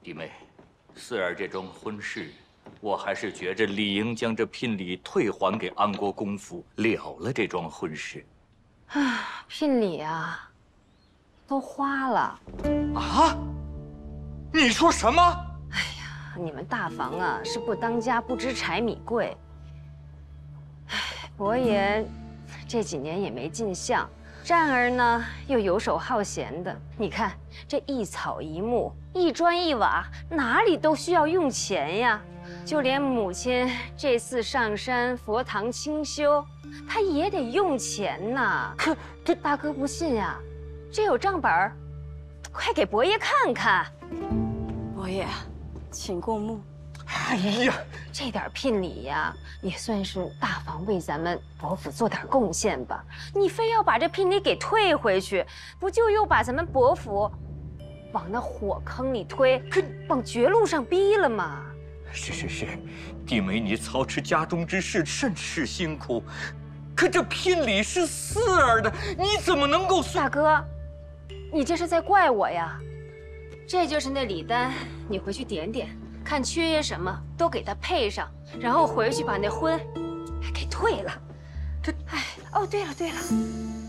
弟妹，四儿这桩婚事，我还是觉着理应将这聘礼退还给安国公府，了这桩婚事。啊，聘礼啊，都花了。啊？你说什么？你们大房啊是不当家不知柴米贵。唉，伯爷这几年也没进相，战儿呢又游手好闲的。你看这一草一木、一砖一瓦，哪里都需要用钱呀。就连母亲这次上山佛堂清修，她也得用钱呐。可这大哥不信呀，这有账本儿，快给伯爷看看。伯爷，请过目。哎呀，这点聘礼呀，也算是大房为咱们伯府做点贡献吧。你非要把这聘礼给退回去，不就又把咱们伯府往那火坑里推，往绝路上逼了吗？是，弟妹你操持家中之事甚是辛苦，可这聘礼是四儿的，你怎么能够？大哥，你这是在怪我呀？这就是那礼单，你回去点点，看缺些什么都给他配上，然后回去把那婚给退了。哦，对了，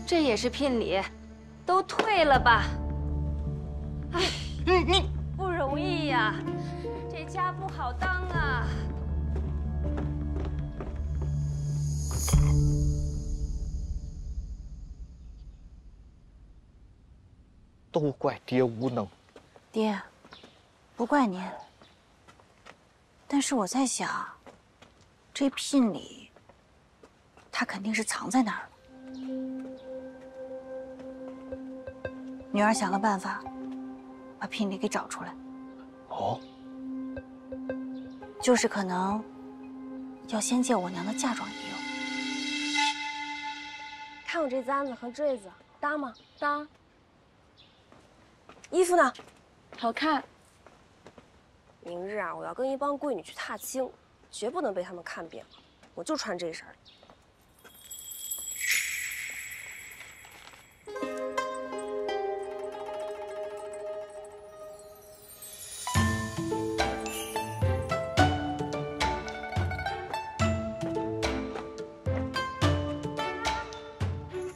这也是聘礼，都退了吧。哎，你不容易呀，这家不好当啊。都怪爹无能。爹，不怪您。但是我在想，这聘礼，他肯定是藏在那儿了。女儿想个办法，把聘礼给找出来。哦，就是可能要先借我娘的嫁妆一用。看我这簪子和坠子搭吗？搭。衣服呢？好看。明日啊，我要跟一帮贵女去踏青，绝不能被他们看扁了。我就穿这身儿。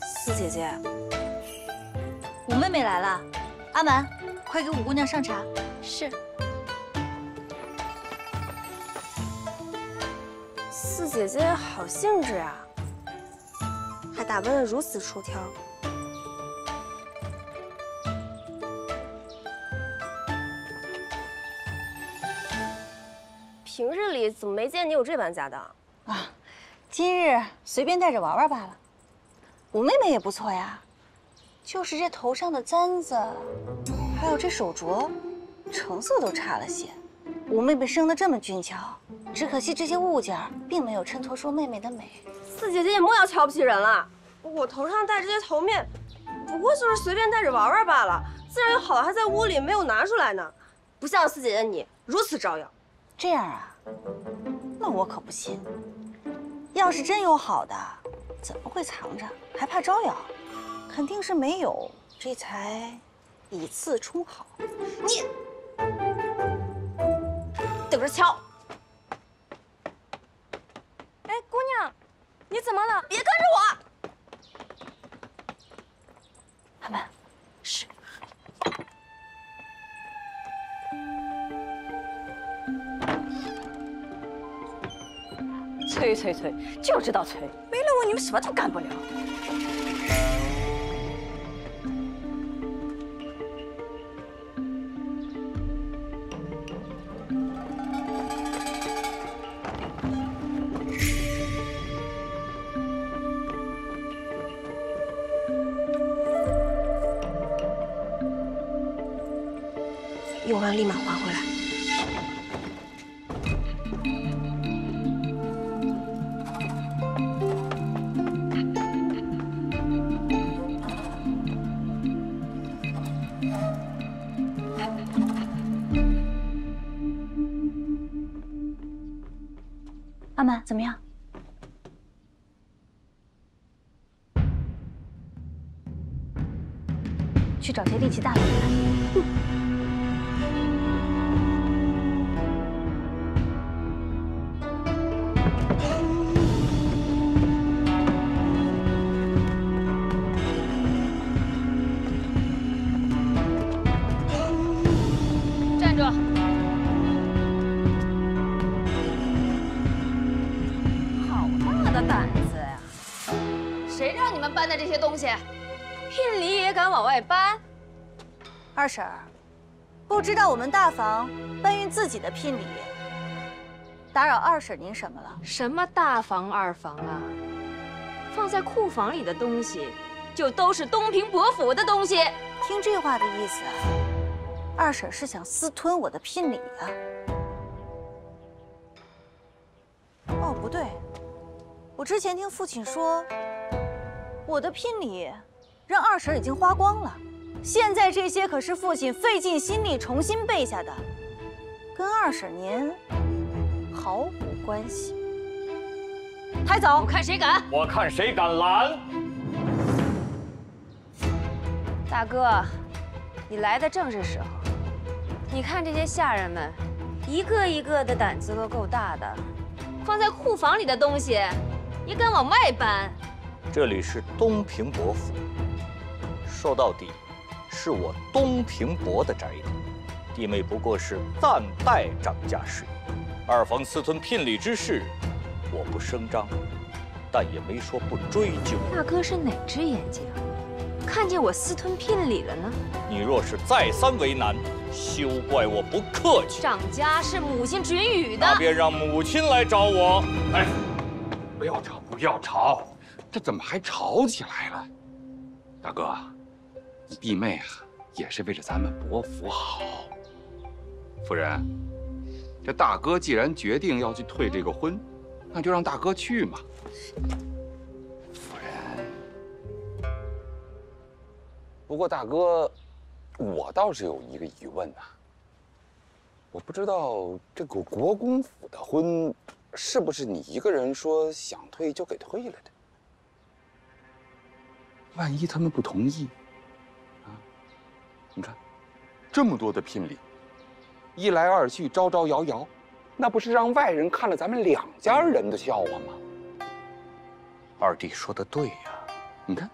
四姐姐，五妹妹来了，阿满，快给五姑娘上茶。是。四姐姐好兴致啊，还打扮得如此出挑。平日里怎么没见你有这般家当啊？今日随便带着玩玩罢了。五妹妹也不错呀，就是这头上的簪子，还有这手镯，成色都差了些。五妹妹生得这么俊俏，只可惜这些物件并没有衬托出妹妹的美。四姐姐也莫要瞧不起人了，我头上戴这些头面，不过就是随便戴着玩玩罢了，自然有好的还在屋里没有拿出来呢，不像四姐姐你如此招摇。这样啊？那我可不信。要是真有好的，怎么会藏着，还怕招摇？肯定是没有，这才以次充好。你等着瞧！哎，姑娘，你怎么了？别跟着我！阿满，是。催，就知道催，没了我你们什么都干不了。用完立马还回来。阿满，怎么样？去找些力气大的人来。的胆子呀！谁让你们搬的这些东西？聘礼也敢往外搬？二婶儿，不知道我们大房搬运自己的聘礼，打扰二婶您什么了？什么大房二房啊？放在库房里的东西，就都是东平伯府的东西。听这话的意思，二婶是想私吞我的聘礼啊？哦，不对，我之前听父亲说，我的聘礼让二婶已经花光了。现在这些可是父亲费尽心力重新备下的，跟二婶您毫无关系。抬走！我看谁敢！我看谁敢拦！大哥，你来的正是时候。你看这些下人们，一个一个的胆子都够大的，放在库房里的东西，也敢往外搬。这里是东平伯府，说到底，是我东平伯的宅邸，弟妹不过是暂代掌家事。二房私吞聘礼之事，我不声张，但也没说不追究。大哥是哪只眼睛看见我私吞聘礼了呢？你若是再三为难，休怪我不客气。掌家是母亲准予的，那便让母亲来找我。哎，不要吵，不要吵，这怎么还吵起来了？大哥，弟妹啊，也是为了咱们伯府好。夫人，这大哥既然决定要去退这个婚，那就让大哥去嘛。夫人，不过大哥，我倒是有一个疑问呐。我不知道这个国公府的婚，是不是你一个人说想退就给退了的？万一他们不同意，啊？你看，这么多的聘礼，一来二去，招招摇摇，那不是让外人看了咱们两家人的笑话吗？二弟说的对呀，你看，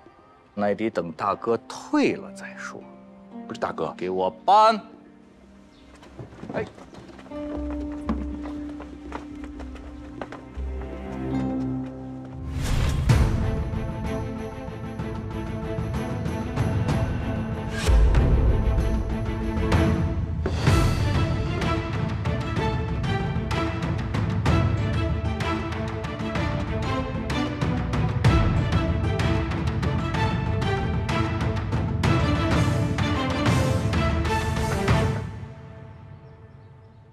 那得等大哥退了再说。不是大哥，给我搬！哎。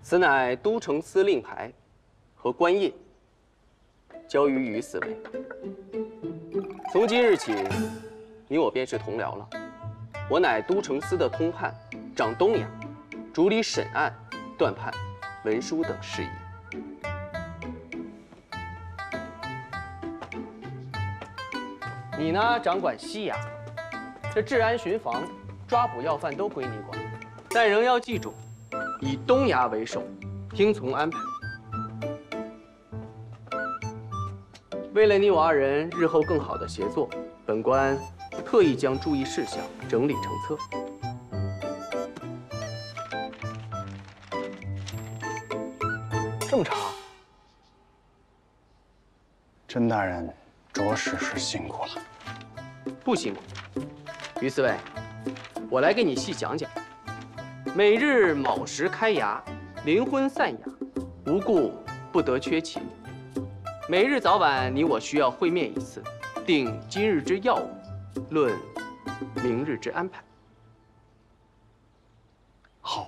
此乃都城司令牌和官印，交于司尉。从今日起，你我便是同僚了。我乃都城司的通判，掌东衙，主理审案、断判、文书等事宜。你呢，掌管西衙，这治安巡防、抓捕要犯都归你管，但仍要记住。以东衙为首，听从安排。为了你我二人日后更好的协作，本官特意将注意事项整理成册。这么长？甄大人着实是辛苦了。不辛苦，于司尉，我来给你细讲讲。每日卯时开衙，临昏散衙，无故不得缺勤。每日早晚你我需要会面一次，定今日之要务，论明日之安排。好，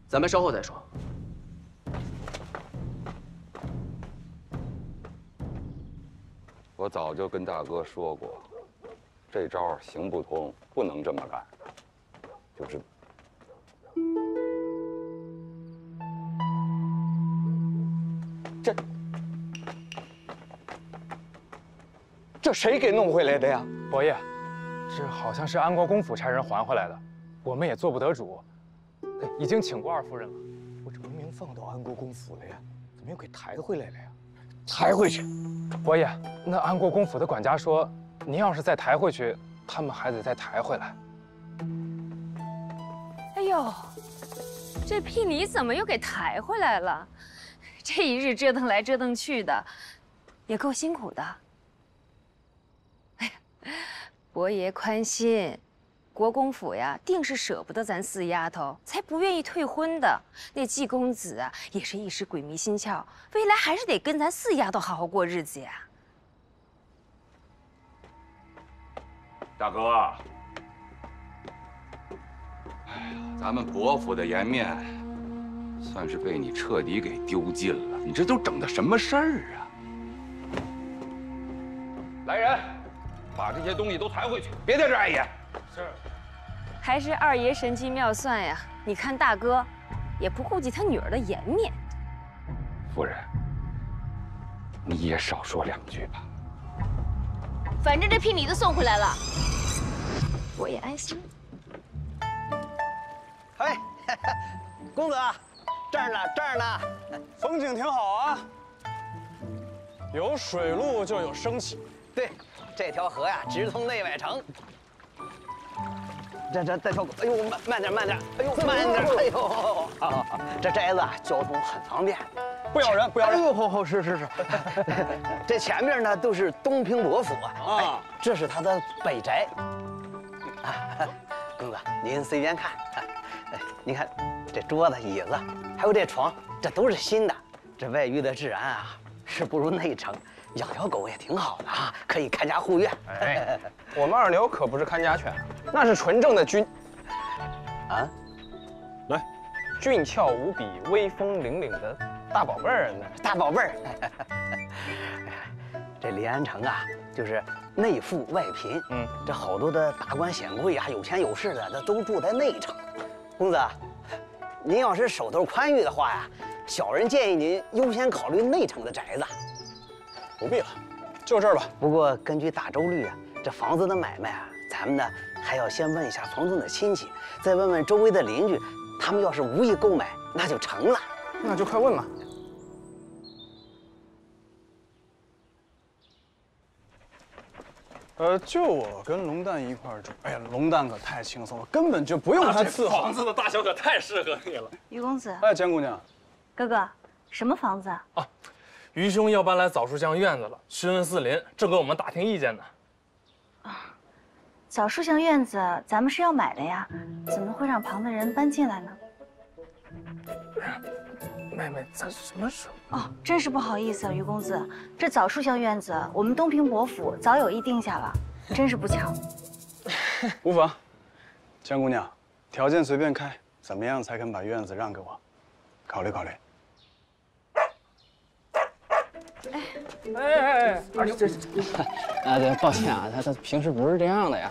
咱们稍后再说。我早就跟大哥说过。这招行不通，不能这么干。就是这谁给弄回来的呀？伯爷，这好像是安国公府差人还回来的，我们也做不得主，已经请过二夫人了。我这明明放到安国公府了呀，怎么又给抬回来了呀？抬回去！伯爷，那安国公府的管家说，您要是再抬回去，他们还得再抬回来。哎呦，这聘礼怎么又给抬回来了？这一日折腾来折腾去的，也够辛苦的。哎呀，伯爷宽心，国公府呀，定是舍不得咱四丫头，才不愿意退婚的。那季公子啊，也是一时鬼迷心窍，未来还是得跟咱四丫头好好过日子呀。大哥，哎呀，咱们伯府的颜面，算是被你彻底给丢尽了。你这都整的什么事儿啊？来人，把这些东西都抬回去，别在这碍眼。是。还是二爷神机妙算呀！你看大哥，也不顾及他女儿的颜面。夫人，你也少说两句吧。反正这聘礼都送回来了，我也安心。哎，公子，这儿呢，这儿呢，风景挺好啊。有水路就有升起。对，这条河呀，直通内外城。这条，哎呦，慢点，哎呦，慢点，哎呦，这宅子啊，交通很方便，不咬人，不咬人。哎呦，好，是。这前面呢都是东平伯府啊，这是他的北宅。公子，您随便看，你看这桌子、椅子，还有这床，这都是新的。这外域的治安啊，是不如内城。养条狗也挺好的啊，可以看家护院。哎，我们二流可不是看家犬，那是纯正的军。啊，来，俊俏无比、威风凛凛的大宝贝儿呢。大宝贝儿。这临安城啊，就是内富外贫。这好多的达官显贵啊，有钱有势的，那都住在内城。公子，您要是手头宽裕的话呀，小人建议您优先考虑内城的宅子。不必了，就这儿吧。不过根据大周律啊，这房子的买卖啊，咱们呢还要先问一下房东的亲戚，再问问周围的邻居，他们要是无意购买，那就成了。那就快问吧。就我跟龙蛋一块儿住。哎呀，龙蛋可太轻松了，根本就不用他伺候。房子的大小可太适合你了。于公子，哎，江姑娘，哥哥，什么房子啊？啊，于兄要搬来枣树巷院子了，询问四邻，正跟我们打听意见呢。枣树巷院子咱们是要买的呀，怎么会让旁的人搬进来呢？不是，妹妹，咱什么时候？哦，真是不好意思啊，于公子，这枣树巷院子我们东平伯府早有意定下了，真是不巧。无妨，江姑娘，条件随便开，怎么样才肯把院子让给我？考虑考虑。哎，二舅，啊，对，抱歉啊，他平时不是这样的呀。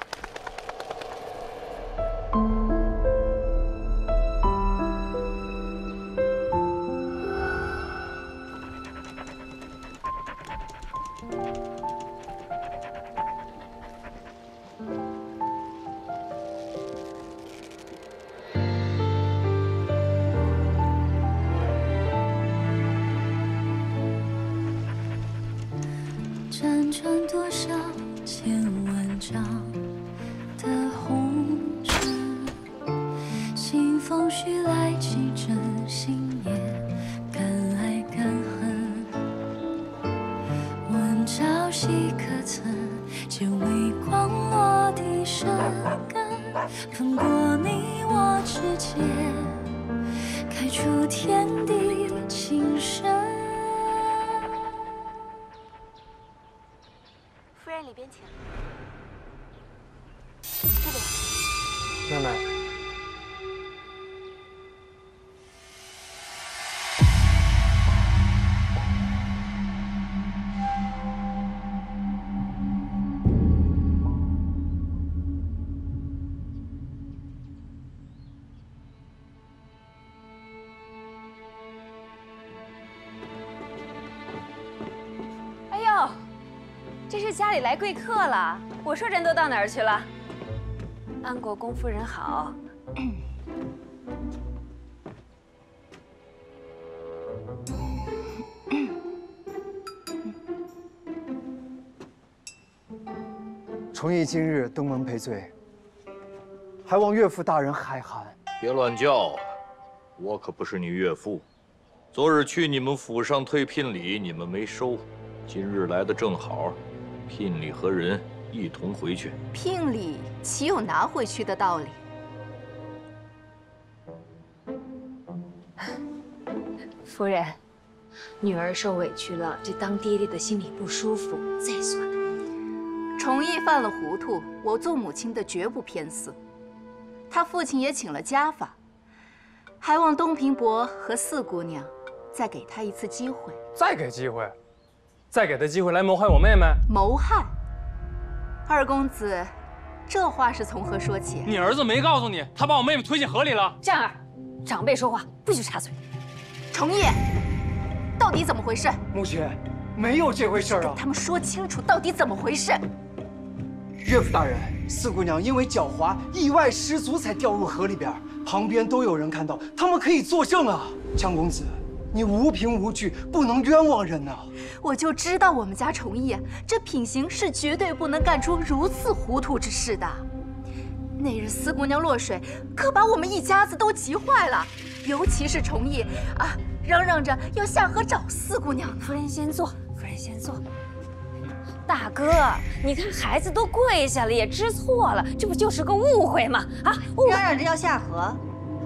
辗转多少千万丈的红尘，清风徐来，几阵心也敢爱敢恨。问朝夕可曾见微光落地生根？分过你我之间，开出天地情深。里边请。这里。妹妹。哎呦！这是家里来贵客了，我说人都到哪儿去了？安国公夫人好。崇义今日登门赔罪，还望岳父大人海涵。别乱叫，我可不是你岳父。昨日去你们府上退聘礼，你们没收，今日来的正好，聘礼和人一同回去。聘礼岂有拿回去的道理？夫人，女儿受委屈了，这当爹爹的心里不舒服，再说了。崇义犯了糊涂，我做母亲的绝不偏私。他父亲也请了家法，还望东平伯和四姑娘再给他一次机会。再给机会？再给他机会来谋害我妹妹？谋害？二公子，这话是从何说起？你儿子没告诉你，他把我妹妹推进河里了？战儿，长辈说话不许插嘴。崇义，到底怎么回事？母亲，没有这回事啊！跟他们说清楚，到底怎么回事？岳父大人，四姑娘因为狡猾，意外失足才掉入河里边，旁边都有人看到，他们可以作证啊！江公子，你无凭无据，不能冤枉人呐！我就知道我们家崇义这品行是绝对不能干出如此糊涂之事的。那日四姑娘落水，可把我们一家子都急坏了，尤其是崇义啊，嚷嚷着要下河找四姑娘呢。夫人先坐，夫人先坐。大哥，你看孩子都跪下了，也知错了，这不就是个误会吗？啊，嚷嚷着要下河，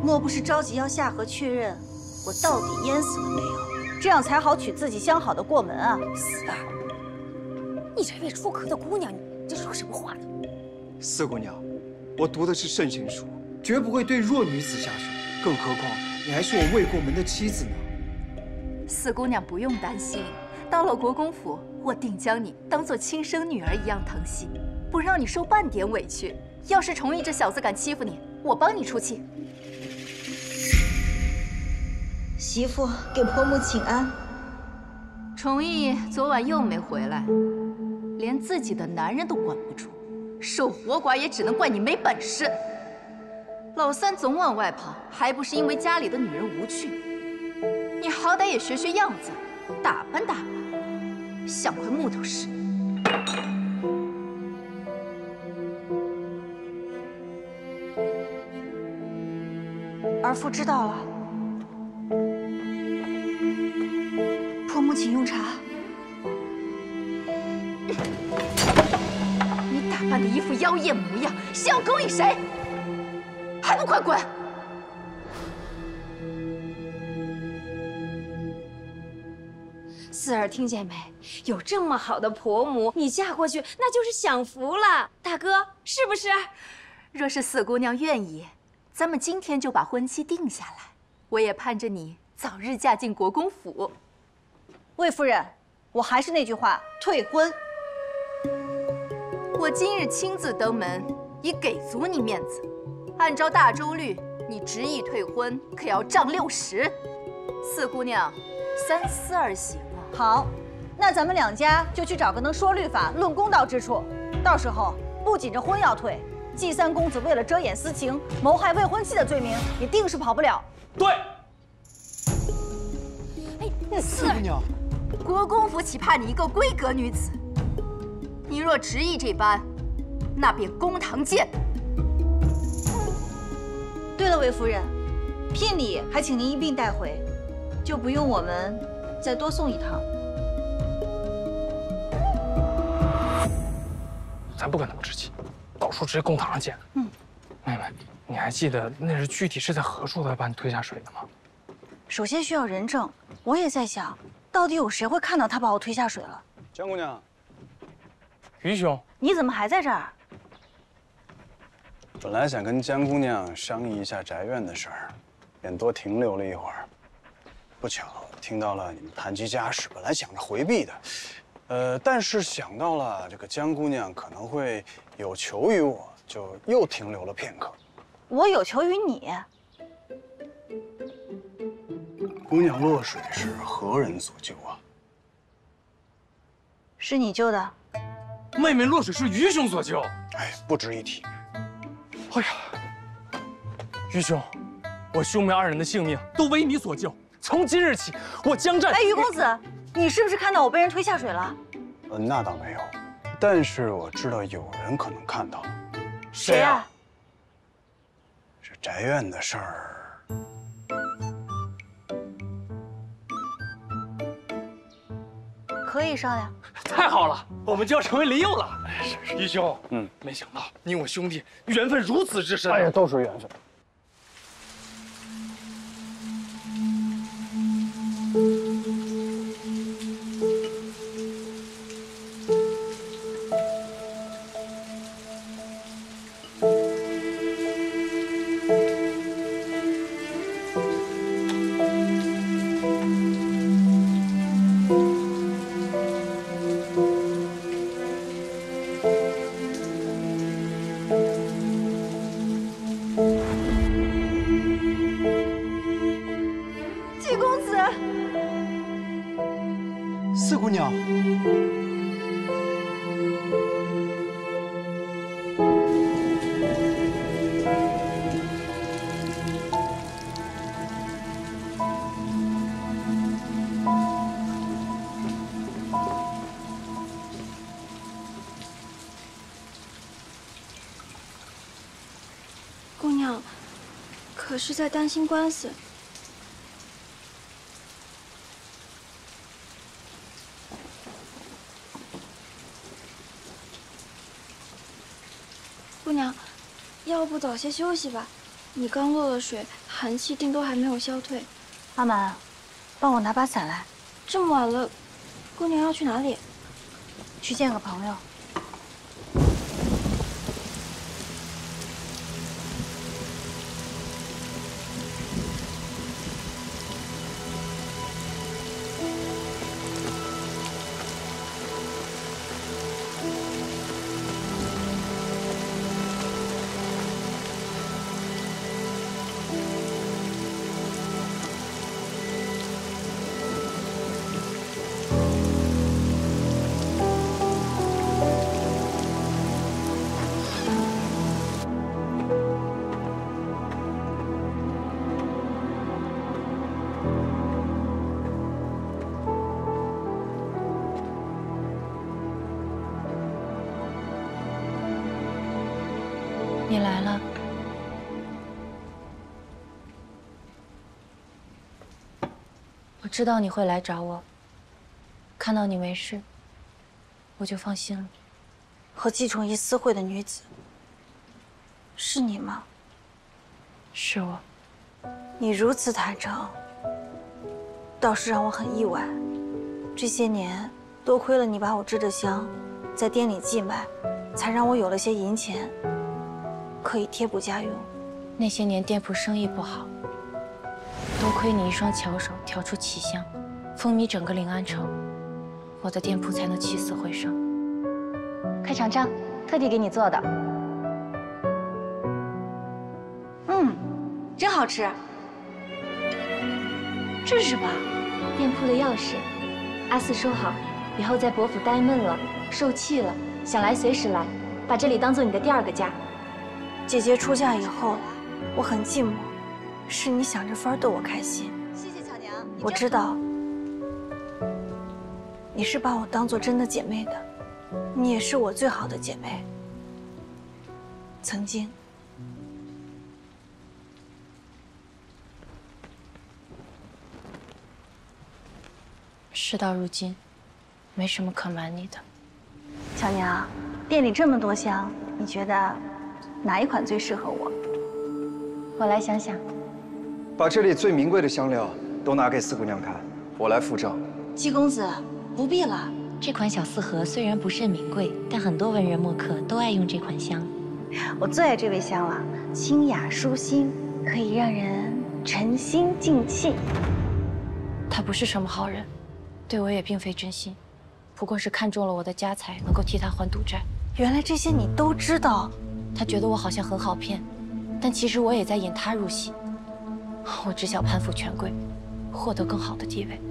莫不是着急要下河确认我到底淹死了没有，这样才好娶自己相好的过门啊？四儿，你这位出阁的姑娘，你这说什么话呢？四姑娘，我读的是圣贤书，绝不会对弱女子下手，更何况你还是我未过门的妻子呢。四姑娘不用担心，到了国公府，我定将你当做亲生女儿一样疼惜，不让你受半点委屈。要是崇义这小子敢欺负你，我帮你出气。媳妇给婆母请安。崇义昨晚又没回来，连自己的男人都管不住，守活寡也只能怪你没本事。老三总往外跑，还不是因为家里的女人无趣？你好歹也学学样子，打扮打扮，像块木头似的。儿妇知道了。婆母请用茶。你打扮的一副妖艳模样，是要勾引谁？还不快滚！四儿听见没？有这么好的婆母，你嫁过去那就是享福了。大哥，是不是？若是四姑娘愿意，咱们今天就把婚期定下来。我也盼着你早日嫁进国公府。魏夫人，我还是那句话，退婚。我今日亲自登门，已给足你面子。按照大周律，你执意退婚，可要杖60。四姑娘，3思而行啊。好，那咱们两家就去找个能说律法、论公道之处。到时候不仅这婚要退，季三公子为了遮掩私情、谋害未婚妻的罪名，也定是跑不了。对。哎，四姑娘，国公府岂怕你一个闺阁女子？你若执意这般，那便公堂见。对了，魏夫人，聘礼还请您一并带回，就不用我们再多送一趟。咱不跟他们置气，到时候直接公堂上见。妹妹，你还记得那是具体是在何处他把你推下水的吗？首先需要人证，我也在想，到底有谁会看到他把我推下水了？江姑娘，于兄，你怎么还在这儿？本来想跟江姑娘商议一下宅院的事儿，便多停留了一会儿。不巧听到了你们谈及家事，本来想着回避的，但是想到了这个江姑娘可能会有求于我，就又停留了片刻。我有求于你。姑娘落水是何人所救啊？是你救的。妹妹落水是于兄所救。哎，不值一提。哎呀，于兄，我兄妹二人的性命都为你所救。从今日起，我将战。哎，于公子，你是不是看到我被人推下水了？那倒没有，但是我知道有人可能看到了。谁啊？这宅院的事儿，可以商量。太好了，我们就要成为邻友了。义兄，没想到你我兄弟缘分如此之深。哎呀，都是缘分。季公子，四姑娘，姑娘，可是在担心官司。姑娘，要不早些休息吧？你刚落了水，寒气定都还没有消退。阿满，帮我拿把伞来。这么晚了，姑娘要去哪里？去见个朋友。你来了。我知道你会来找我，看到你没事，我就放心了。和季崇义私会的女子，是你吗？是我。你如此坦诚，倒是让我很意外。这些年，多亏了你把我支着香，在店里寄卖，才让我有了些银钱，可以贴补家用。那些年店铺生意不好，多亏你一双巧手调出奇香，风靡整个临安城，我的店铺才能起死回生。快尝尝，特地给你做的。真好吃。这是什么？店铺的钥匙。阿四收好，以后在伯府待闷了、受气了，想来随时来，把这里当做你的第二个家。姐姐出嫁以后，我很寂寞，是你想着法逗我开心。谢谢巧娘。我知道，你是把我当做真的姐妹的，你也是我最好的姐妹。曾经。事到如今，没什么可瞒你的。巧娘，店里这么多香，你觉得哪一款最适合我？我来想想。把这里最名贵的香料都拿给四姑娘看，我来付账。季公子，不必了。这款小四合虽然不甚名贵，但很多文人墨客都爱用这款香。我最爱这味香了，清雅舒心，可以让人沉心静气。他不是什么好人。对我也并非真心，不过是看中了我的家财，能够替他还赌债。原来这些你都知道。他觉得我好像很好骗，但其实我也在引他入戏。我只想攀附权贵，获得更好的地位。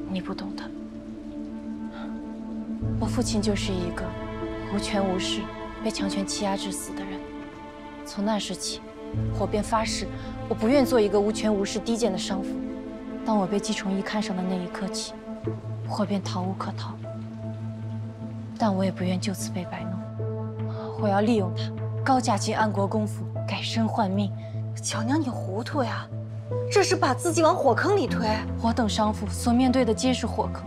你不懂的。我父亲就是一个无权无势、被强权欺压致死的人。从那时起，我便发誓，我不愿做一个无权无势、低贱的商妇。当我被季崇义看上的那一刻起，我便逃无可逃。但我也不愿就此被摆弄，我要利用他，高价进安国公府，改身换命。巧娘，你糊涂呀！这是把自己往火坑里推。我等商妇所面对的皆是火坑，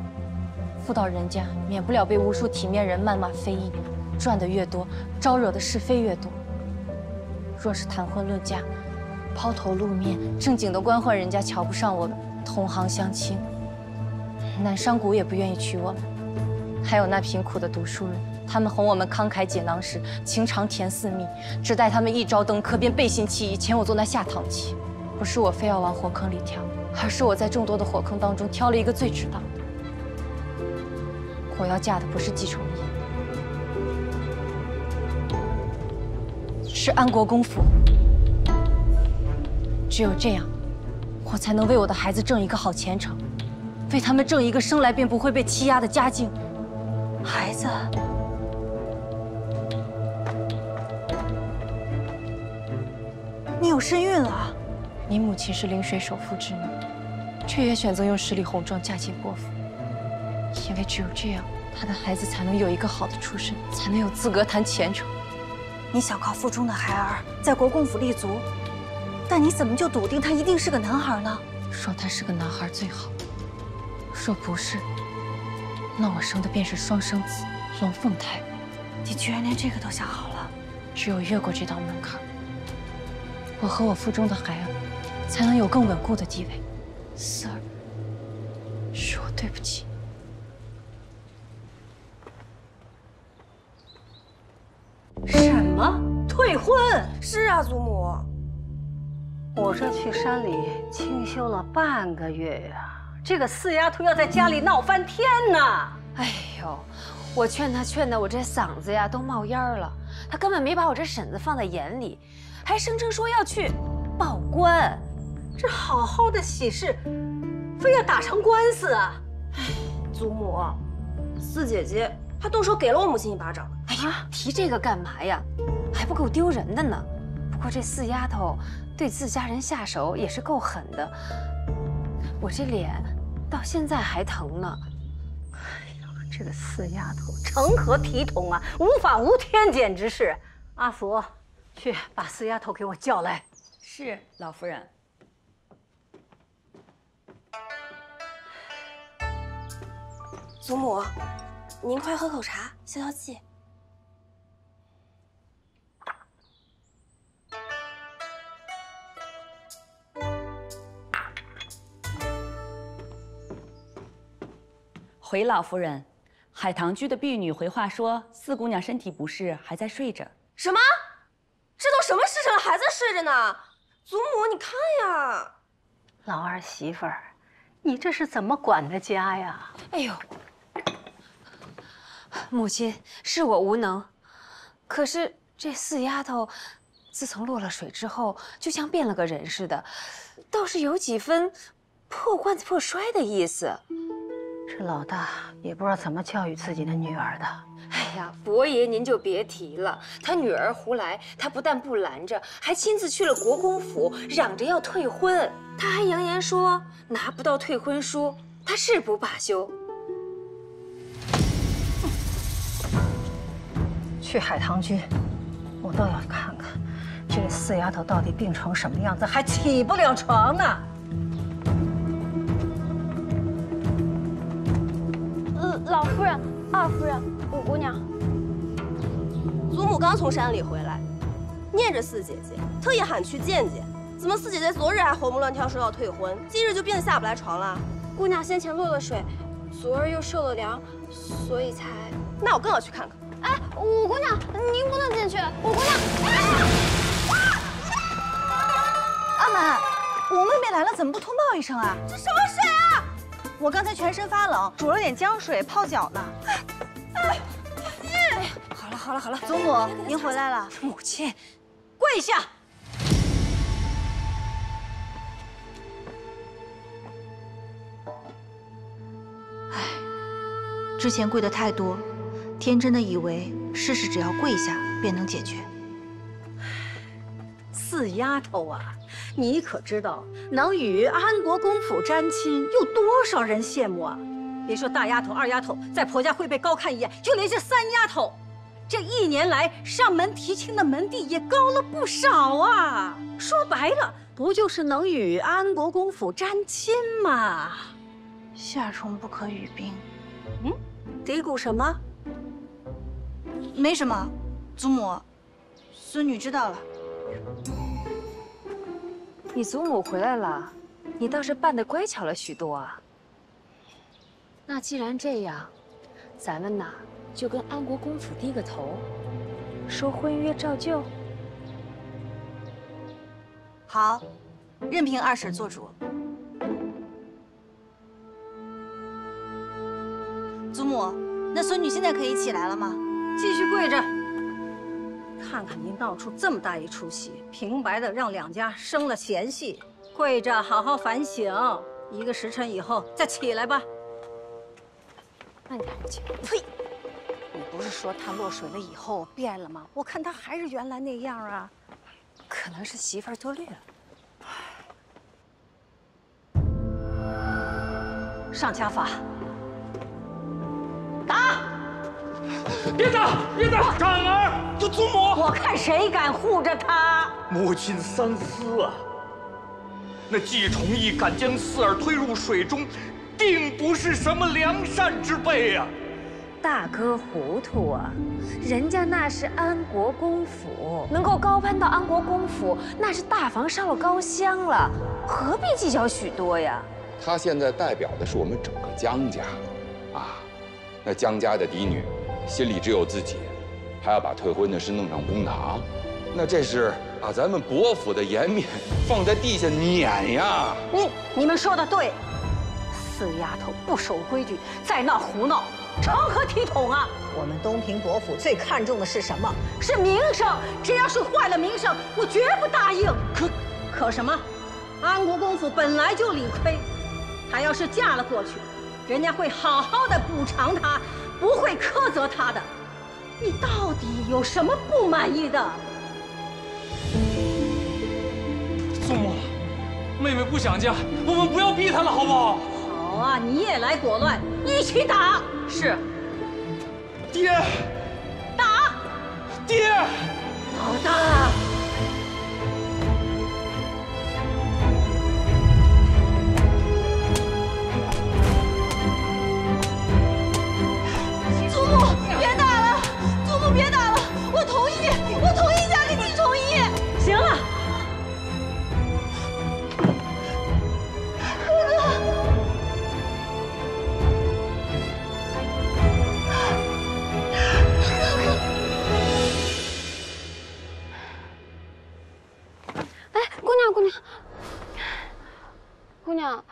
妇道人家，免不了被无数体面人谩骂非议，赚得越多，招惹的是非越多。若是谈婚论嫁，抛头露面，正经的官宦人家瞧不上我们，同行相亲，南商贾也不愿意娶我们。还有那贫苦的读书人，他们哄我们慷慨解囊时，情长甜似蜜，只待他们一朝登科，便背信弃义，遣我做那下堂妻。不是我非要往火坑里跳，而是我在众多的火坑当中挑了一个最值当的。我要嫁的不是季崇义，是安国公府。只有这样，我才能为我的孩子挣一个好前程，为他们挣一个生来便不会被欺压的家境。孩子，你有身孕了。你母亲是临水首富之女，却也选择用十里红妆嫁进伯府，因为只有这样，她的孩子才能有一个好的出身，才能有资格谈前程。你想靠腹中的孩儿在国公府立足，但你怎么就笃定他一定是个男孩呢？说他是个男孩最好，若不是，那我生的便是双生子，龙凤胎。你居然连这个都想好了？只有越过这道门槛，我和我腹中的孩儿才能有更稳固的地位。四儿，是我对不起。什么退婚？是啊，祖母。我这去山里清修了半个月呀，这个四丫头要在家里闹翻天呢。哎呦，我劝她，我这嗓子呀都冒烟了。她根本没把我这婶子放在眼里，还声称说要去报官。这好好的喜事，非要打成官司啊！祖母，四姐姐还动手给了我母亲一巴掌。哎呀，提这个干嘛呀？还不够丢人的呢。不过这四丫头对自家人下手也是够狠的，我这脸到现在还疼呢。哎呀，这个四丫头成何体统啊，无法无天，简直是！阿福，去把四丫头给我叫来。是，老夫人。祖母，您快喝口茶消消气。回老夫人，海棠居的婢女回话说，四姑娘身体不适，还在睡着。什么？这都什么时辰了，还在睡着呢？祖母，你看呀！老儿媳妇儿，你这是怎么管的家呀？哎呦，母亲，是我无能。可是这四丫头，自从落了水之后，就像变了个人似的，倒是有几分破罐子破摔的意思。这老大也不知道怎么教育自己的女儿的。哎呀，伯爷您就别提了，他女儿胡来，他不但不拦着，还亲自去了国公府，嚷着要退婚。他还扬言说，拿不到退婚书，他誓不罢休。去海棠居，我倒要看看这个四丫头到底病成什么样子，还起不了床呢。老夫人、二夫人、五姑娘，祖母刚从山里回来，念着四姐姐，特意喊去见见。怎么四姐姐昨日还活蹦乱跳说要退婚，今日就病得下不来床了？姑娘先前落了水，昨儿又受了凉，所以才……那我更要去看看。哎，五姑娘，您不能进去。五姑娘，阿满，我妹妹来了，怎么不通报一声啊？这什么水啊！我刚才全身发冷，煮了点姜水泡脚呢。好了，祖母，您回来了。母亲，跪下！唉，之前跪的太多，天真的以为事只要跪下便能解决。四丫头啊，你可知道能与安国公府沾亲，有多少人羡慕啊？别说大丫头、二丫头在婆家会被高看一眼，就连这三丫头，这1年来上门提亲的门第也高了不少啊。说白了，不就是能与安国公府沾亲吗？夏虫不可语冰，嘀咕什么？没什么，祖母，孙女知道了。你祖母回来了，你倒是办得乖巧了许多啊。那既然这样，咱们呐就跟安国公府低个头，收婚约照旧。好，任凭二婶做主。祖母，那孙女现在可以起来了吗？继续跪着。看看您闹出这么大一出戏，平白的让两家生了嫌隙，跪着好好反省，1个时辰以后再起来吧。慢点起。呸！你不是说他落水了以后变了吗？我看他还是原来那样啊。可能是媳妇儿多虑了。上家法。打！别打！别打！长儿，这祖母，我看谁敢护着他！母亲三思啊！那季崇义敢将四儿推入水中，定不是什么良善之辈啊！大哥糊涂啊！人家那是安国公府，能够高攀到安国公府，那是大房烧了高香了，何必计较许多呀？他现在代表的是我们整个江家，啊，那江家的嫡女心里只有自己，还要把退婚的事弄上公堂，那这是把咱们伯府的颜面放在地下碾呀！你们说的对，死丫头不守规矩，在那胡闹，成何体统啊！我们东平伯府最看重的是什么？是名声。只要是坏了名声，我绝不答应。可什么？安国公府本来就理亏，她要是嫁了过去，人家会好好的补偿她，不会苛责她的。你到底有什么不满意的？祖母，妹妹不想嫁，我们不要逼她了，好不好？好啊，你也来裹乱，一起打。是。爹。打。爹。老大。祖母，别打了！祖母，别打了！我同意嫁给季崇义。行了。姑娘，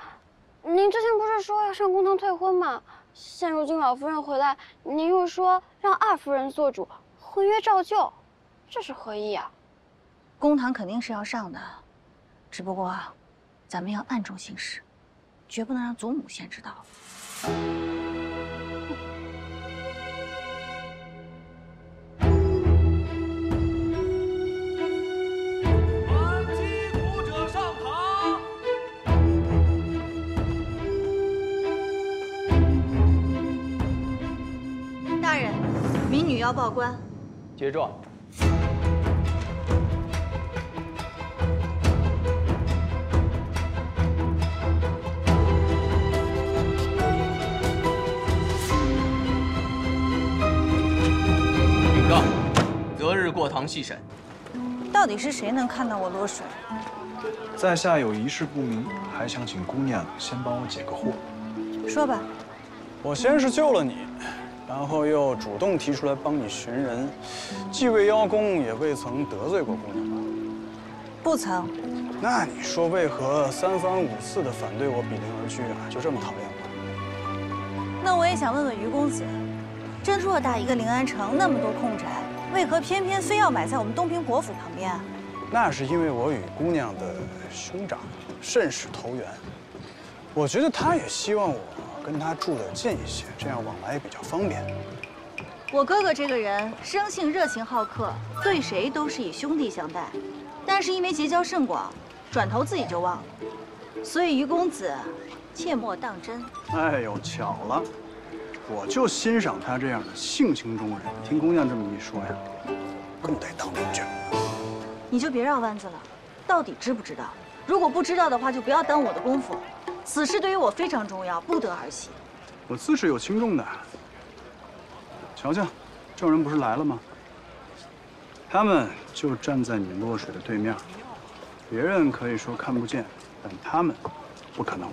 您之前不是说要上公堂退婚吗？现如今老夫人回来，您又说让二夫人做主，婚约照旧，这是何意啊？公堂肯定是要上的，只不过咱们要暗中行事，绝不能让祖母先知道。民女要报官，结状。禀告，择日过堂细审。到底是谁能看到我落水？在下有一事不明，还想请姑娘先帮我解个惑。说吧。我先是救了你。然后又主动提出来帮你寻人，既未邀功，也未曾得罪过姑娘吧？不曾。那你说为何3番5次的反对我比邻而居啊？就这么讨厌我？那我也想问问于公子，这偌大一个临安城，那么多空宅，为何偏偏非要买在我们东平伯府旁边啊？那是因为我与姑娘的兄长甚是投缘，我觉得他也希望我跟他住得近一些，这样往来也比较方便。我哥哥这个人生性热情好客，对谁都是以兄弟相待，但是因为结交甚广，转头自己就忘了。所以于公子，切莫当真。哎呦，巧了，我就欣赏他这样的性情中人。听姑娘这么一说呀，更得当邻居。你就别绕弯子了，到底知不知道？如果不知道的话，就不要耽误我的功夫。此事对于我非常重要，不得儿戏。我自是有轻重的。瞧瞧，证人不是来了吗？他们就站在你落水的对面，别人可以说看不见，但他们不可能。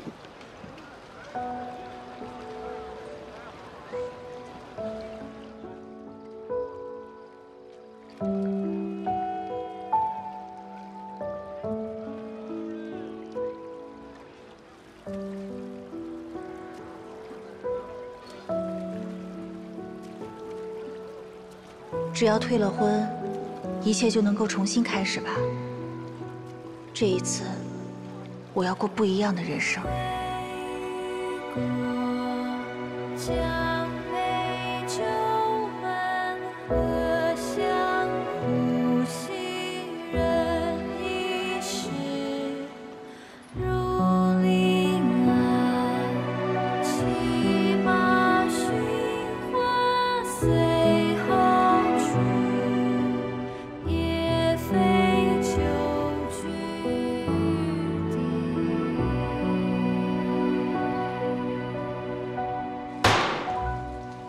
只要退了婚，一切就能够重新开始吧。这一次，我要过不一样的人生。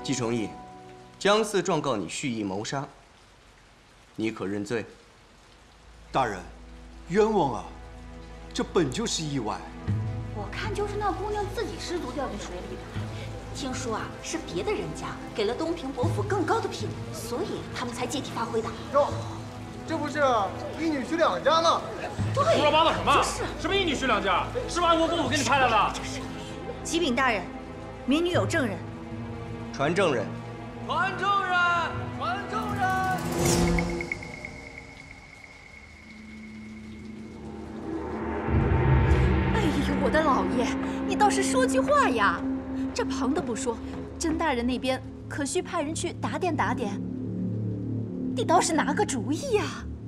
季崇义，江四状告你蓄意谋杀，你可认罪？大人，冤枉啊！这本就是意外。我看就是那姑娘自己失足掉进水里的。听说啊，是别的人家给了东平伯府更高的聘礼，所以他们才借题发挥的。哟，这不是一女婿两家吗？对，胡说八道什么？就是什么一女婿两家？是不是安国公府给你派来的？启禀大人，民女有证人。传证人。传证人，传证人。哎呦，我的老爷，你倒是说句话呀！这旁的不说，甄大人那边可需派人去打点打点。你倒是拿个主意呀！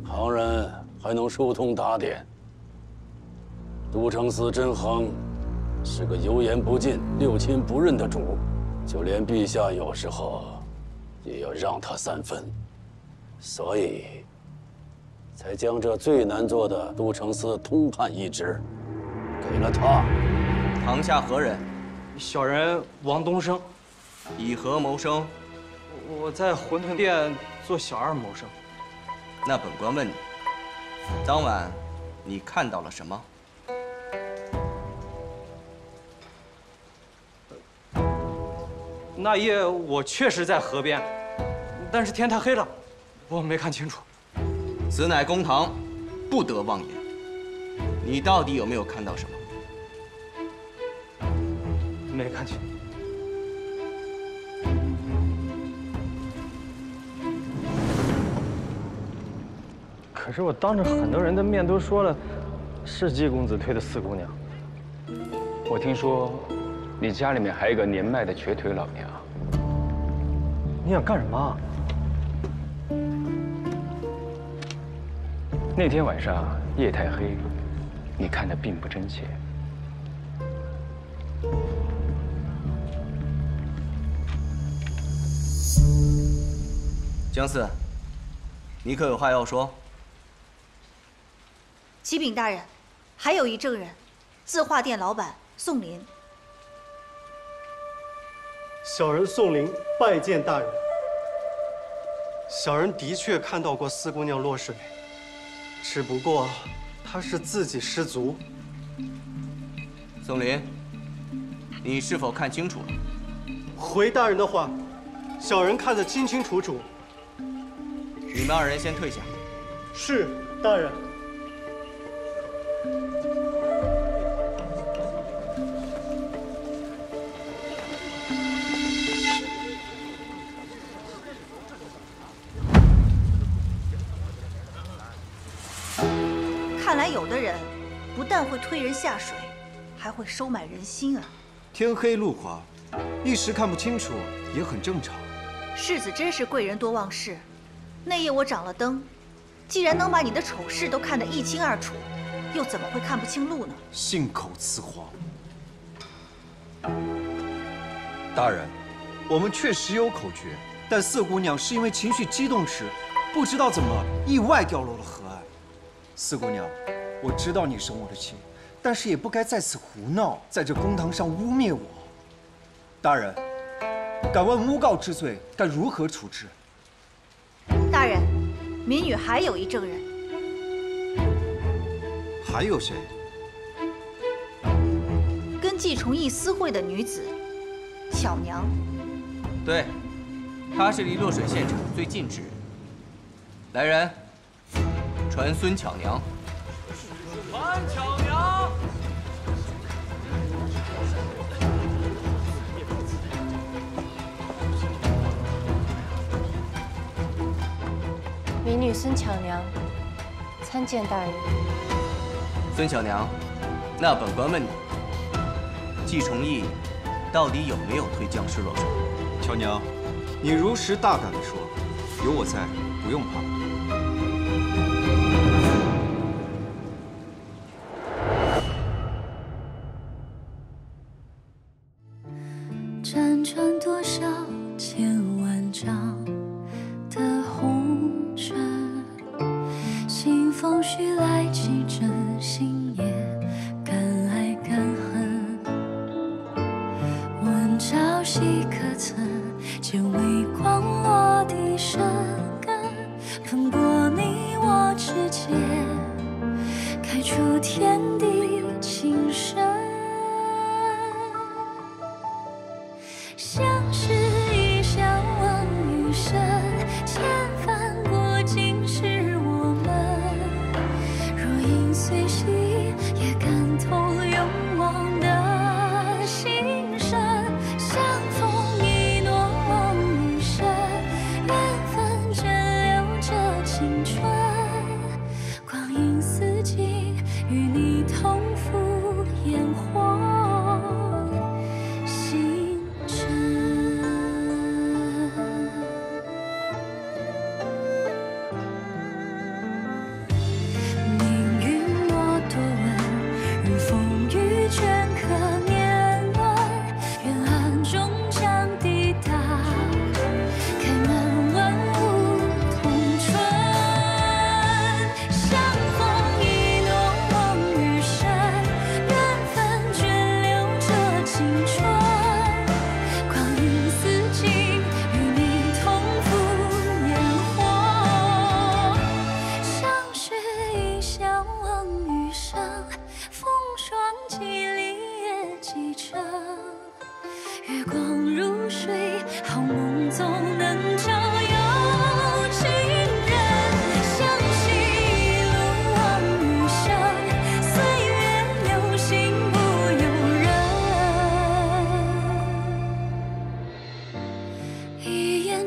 旁人还能疏通打点。都城司甄衡是个油盐不进、六亲不认的主。就连陛下有时候也要让他3分，所以才将这最难做的都城司通判一职给了他。堂下何人？小人王东升。以何谋生？我在馄饨店做小二谋生。那本官问你，当晚你看到了什么？那夜我确实在河边，但是天太黑了，我没看清楚。此乃公堂，不得妄言。你到底有没有看到什么？没看清。可是我当着很多人的面都说了，是季公子推的四姑娘。我听说。你家里面还有一个年迈的瘸腿老娘，你想干什么？那天晚上夜太黑，你看得并不真切。江四，你可有话要说？启禀大人，还有一证人，字画店老板宋林。小人宋林拜见大人。小人的确看到过四姑娘落水，只不过她是自己失足。宋林，你是否看清楚了？回大人的话，小人看得清清楚楚。你们2人先退下。是，大人。看来有的人不但会推人下水，还会收买人心啊！天黑路滑，一时看不清楚也很正常。世子真是贵人多忘事。那夜我掌了灯，既然能把你的丑事都看得一清二楚，又怎么会看不清路呢？信口雌黄。大人，我们确实有口诀，但四姑娘是因为情绪激动时，不知道怎么意外掉落了河岸。四姑娘，我知道你生我的气，但是也不该在此胡闹，在这公堂上污蔑我。大人，敢问诬告之罪该如何处置？大人，民女还有一证人。还有谁？跟季崇义私会的女子，巧娘。对，她是离洛水县城最近之人。来人，传孙巧娘。传巧娘。民女孙巧娘，参见大人。孙巧娘，那本官问你，季崇义到底有没有推将士落水？巧娘，你如实大胆地说，有我在，不用怕。辗转多少千万丈的红尘，新风徐来几阵，心也敢爱敢恨。问朝夕可曾见微光落地生根？分过你我之间，开出天地情深。相识一笑望余生，千帆过尽是我们。若影随形，也感同永忘的心声。相逢一诺望余生，缘分眷留着青春。光阴似锦，与你同赴烟火。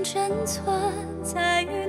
珍存在于